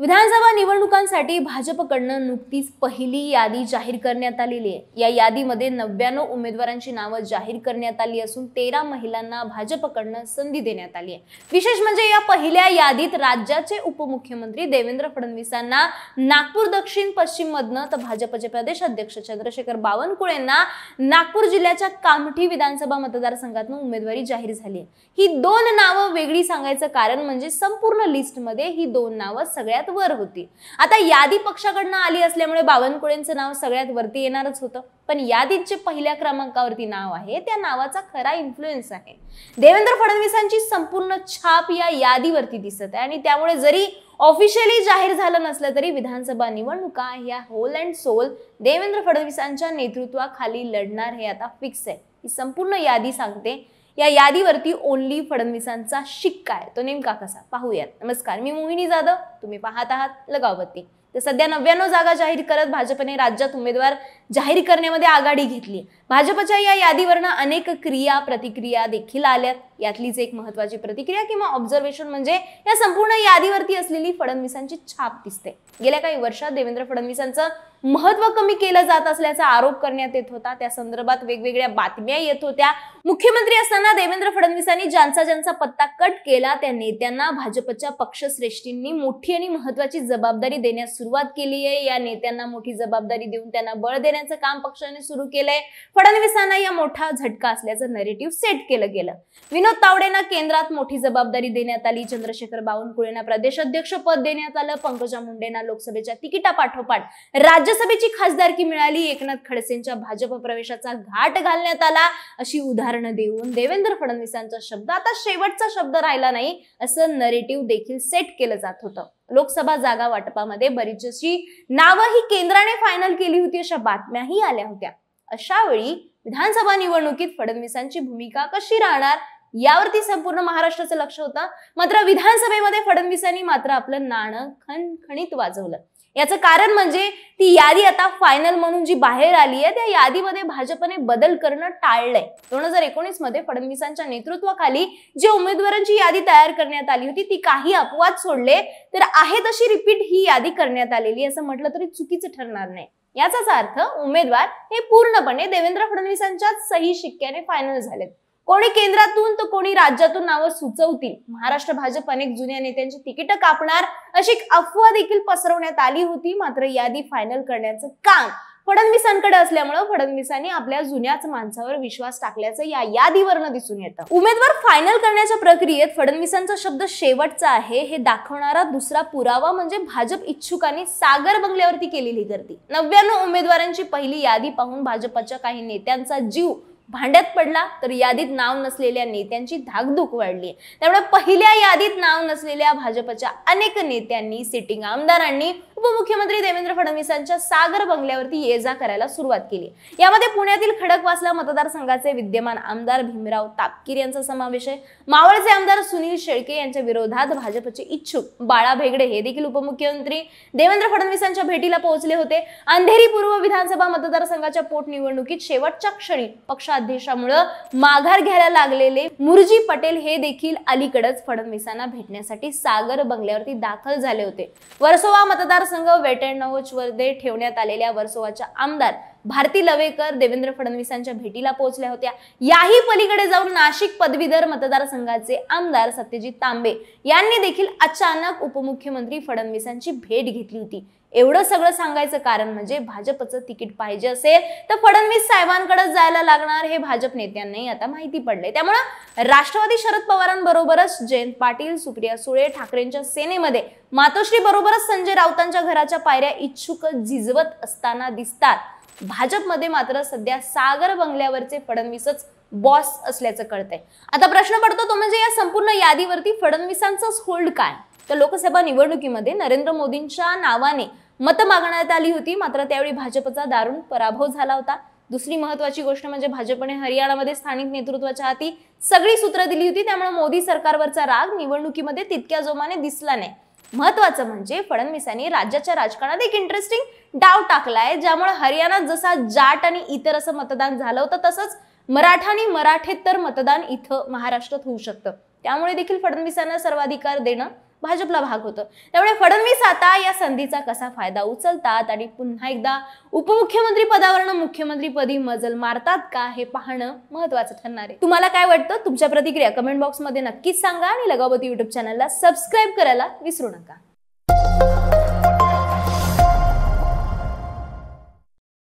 विधानसभा निवडणुकांसाठी भाजपकडनं नुकतीच पहिली यादी जाहीर करण्यात आलेली आहे। या यादीमध्ये 99 उमेदवारांची नावं जाहीर करण्यात आली असून 13 महिलांना भाजपकडनं संधी देण्यात आली आहे। विशेष म्हणजे या पहिल्या यादीत राज्याचे उपमुख्यमंत्री देवेंद्र फडणवीसांना नागपूर दक्षिण पश्चिम मधनं तर भाजपचे प्रदेशाध्यक्ष चंद्रशेखर बावनकुळेंना नागपूर जिल्ह्याच्या कामठी विधानसभा मतदारसंघातून उमेदवारी जाहीर झाली आहे। ही दोन नावं वेगळी सांगायचं कारण म्हणजे संपूर्ण लिस्टमध्ये ही दोन नावं सगळ्यात वर होती। आता यादी पक्षाकडनं आली असल्यामुळे बावनकुळेंचं नाव सगळ्यात वरती येणारच होतं, पण यादीत जे पहिल्या क्रमांकावरती नाव आहे त्या नावाचा खरा इन्फ्लुएन्स आहे। देवेंद्र फडणवीसांची संपूर्ण छाप या यादीवरती दिसत आहे आणि त्यामुळे जरी ऑफिशियली जाहीर झालं नसलं तरी विधानसभा निवडणुका या होल अँड सोल देवेंद्र फडणवीसांच्या नेतृत्वाखाली लढणार हे आता फिक्स आहे। ही संपूर्ण यादी सांगते या यादीवरती ओनली फडणवीसांचा शिक्का आहे, तो नेमका कसा पाहूयात। नमस्कार, मी मोहिनी जाधव, तुम्ही पाहत आहात लगावबत्ती। तर सध्या 99 जागा जाहीर करत भाजपने राज्यात उमेदवार जाहीर करण्यामध्ये आघाडी घेतली। भाजपच्या या यादीवरनं अनेक क्रिया प्रतिक्रिया देखील आल्यात। यातलीच एक महत्त्वाची प्रतिक्रिया किंवा ऑब्झर्वेशन म्हणजे या संपूर्ण यादीवरती असलेली फडणवीसांची छाप दिसते। गेल्या काही वर्षात देवेंद्र फडणवीसांचं महत्त्व कमी केलं जात असल्याचा आरोप करण्यात येत होता। त्या संदर्भात वेगवेगळ्या बातम्या येत होत्या। मुख्यमंत्री असताना देवेंद्र फडणवीसांनी ज्यांचा पत्ता कट केला त्या नेत्यांना भाजपच्या पक्षश्रेष्ठींनी मोठी आणि महत्त्वाची जबाबदारी देण्यास सुरुवात केली आहे। या नेत्यांना मोठी जबाबदारी देऊन त्यांना बळ देण्याचं काम पक्षाने सुरू केलंय। फडणवीसांना या मोठा झटका असल्याचं नरेटिव्ह सेट केलं गेलं। विनोद तावडेंना केंद्रात मोठी जबाबदारी देण्यात आली। चंद्रशेखर बावनकुळेंना प्रदेशाध्यक्ष पद देण्यात आलं। पंकजा मुंडेंना लोकसभेच्या तिकिटापाठोपाठ राज्यसभेची खासदारकी मिळाली। एकनाथ खडसेंच्या भाजप प्रवेशाचा घाट घालण्यात आला। अशी उदाहरणं देऊन देवेंद्र फडणवीसांचा शब्द आता शेवटचा शब्द राहिला नाही असं नरेटिव्ह देखील सेट केलं जात होतं। लोकसभा जागा वाटपामध्ये बरीचशी नावं ही केंद्राने फायनल केली होती अशा बातम्याही आल्या होत्या। अशा वेळी विधानसभा निवडणुकीत फडणवीसांची भूमिका कशी राहणार यावरती संपूर्ण महाराष्ट्राचं लक्ष होतं। मात्र विधानसभेमध्ये फडणवीसांनी मात्र आपलं नाणं खणखणीत वाजवलं। याचं कारण म्हणजे ती यादी आता फायनल म्हणून जी बाहेर आली आहे त्या यादीमध्ये भाजपने बदल करणं टाळलंय। 2019 मध्ये फडणवीसांच्या नेतृत्वाखाली जी उमेदवारांची यादी तयार करण्यात आली होती ती काही अपवाद सोडले तर आहे तशी रिपीट ही यादी करण्यात आलेली असं म्हटलं तरी चुकीचं ठरणार नाही। याचाच अर्थ उमेदवार हे पूर्णपणे देवेंद्र फडणवीसांच्याच सही शिक्क्याने फायनल झालेत। कोणी केंद्रातून तर कोणी राज्यातून नावं सुचवतील। महाराष्ट्र भाजप अनेक जुन्या नेत्यांची तिकीट कापणार अशी अफवा देखील पसरवण्यात आली होती। मात्र यादी फायनल करण्याचं काम फडणवीसांकडे असल्यामुळे फडणवीसांनी आपल्या जुन्याच माणसावर विश्वास टाकल्याचं या यादीवरनं दिसून येतं। उमेदवार फायनल करण्याच्या प्रक्रियेत फडणवीसांचा शब्द शेवटचा आहे हे दाखवणारा दुसरा पुरावा म्हणजे भाजप इच्छुकांनी सागर बंगल्यावरती केलेली गर्दी। 99 उमेदवारांची पहिली यादी पाहून भाजपच्या काही नेत्यांचा जीव भांड्यात पडला तर यादीत नाव नसलेल्या नेत्यांची धाकधूक वाढली। त्यामुळे पहिल्या यादीत नाव नसलेल्या भाजपच्या अनेक नेत्यांनी सिटिंग आमदारांनी उपमुख्यमंत्री देवेंद्र फडणवीसांच्या सागर बंगल्यावरती ये-जा करायला सुरुवात केली। यामध्ये पुण्यातील खडकवासला मतदारसंघाचे विद्यमान आमदार भीमराव तापकीर यांचा समावेश आहे। मावळचे आमदार सुनील शेळके यांच्या विरोधात भाजपचे इच्छुक बाळा भेगडे हे देखील उपमुख्यमंत्री देवेंद्र फडणवीसांच्या भेटीला पोहोचले होते। अंधेरी पूर्व विधानसभा मतदारसंघाच्या पोटनिवडणुकीत शेवटच्या क्षणी पक्षाध्यक्षामुळे माघार घ्यायला लागलेले मुरजी पटेल हे देखील अलीकडेच फडणवीसांना भेटण्यासाठी सागर बंगल्यावरती दाखल झाले होते। वर्सोवा मतदारसंघ वेट अँड वॉचमध्ये ठेवण्यात आलेल्या वर्सोवाच्या आमदार भारती लवेकर देवेंद्र फडणवीसांच्या भेटीला पोहोचल्या होत्या। याही पलीकडे जाऊन नाशिक पदवीधर मतदारसंघाचे आमदार सत्यजित तांबे यांनी देखील अचानक उपमुख्यमंत्री फडणवीसांची भेट घेतली होती। एवढं सगळं सांगायचं कारण म्हणजे भाजपचं तिकीट पाहिजे असेल तर फडणवीस साहेबांकडे जायला लागणार हे भाजप नेत्यांनाही आता माहिती पडले। त्यामुळे राष्ट्रवादी शरद पवारांबरोबरच जयंत पाटील सुप्रिया सुळे ठाकरेंच्या सेनेमध्ये मातोश्री बरोबरच संजय राऊतांच्या घराच्या पायऱ्या इच्छुक झिजवत असताना दिसतात। भाजपमध्ये मात्र सध्या सागर बंगल्यावरचे फडणवीसच बॉस असल्याचं कळतंय। आता प्रश्न पडतो तो म्हणजे या संपूर्ण यादीवरती फडणवीसांचाच होल्ड काय? तर लोकसभा निवडणुकीमध्ये नरेंद्र मोदींच्या नावाने मत मागण्यात आली होती, मात्र त्यावेळी भाजपचा दारुण पराभव झाला होता। दुसरी महत्त्वाची गोष्ट म्हणजे भाजपने हरियाणामध्ये स्थानिक नेतृत्वाच्या हाती सगळी सूत्र दिली होती। त्यामुळे मोदी सरकारवरचा राग निवडणुकीमध्ये तितक्या जोमाने दिसला नाही। महत्त्वाचं म्हणजे फडणवीसांनी राज्याच्या राजकारणात एक इंटरेस्टिंग डाव टाकलाय, ज्यामुळे हरियाणात जसा जाट आणि इतर असं मतदान झालं होतं तसंच मराठा आणि मराठेतर मतदान इथं महाराष्ट्रात होऊ शकतं। त्यामुळे देखील फडणवीसांना सर्वाधिकार देणं भाजपला भाग होतं। त्यामुळे फडणवीस आता या संधीचा कसा फायदा उचलतात आणि पुन्हा एकदा उपमुख्यमंत्री पदावरून मुख्यमंत्रीपदी मजल मारतात का हे पाहणं महत्त्वाचं ठरणार आहे। तुम्हाला काय वाटतं? तुमच्या प्रतिक्रिया कमेंट बॉक्समध्ये नक्कीच सांगा आणि लगावती YouTube चॅनलला सबस्क्राईब करायला विसरू नका।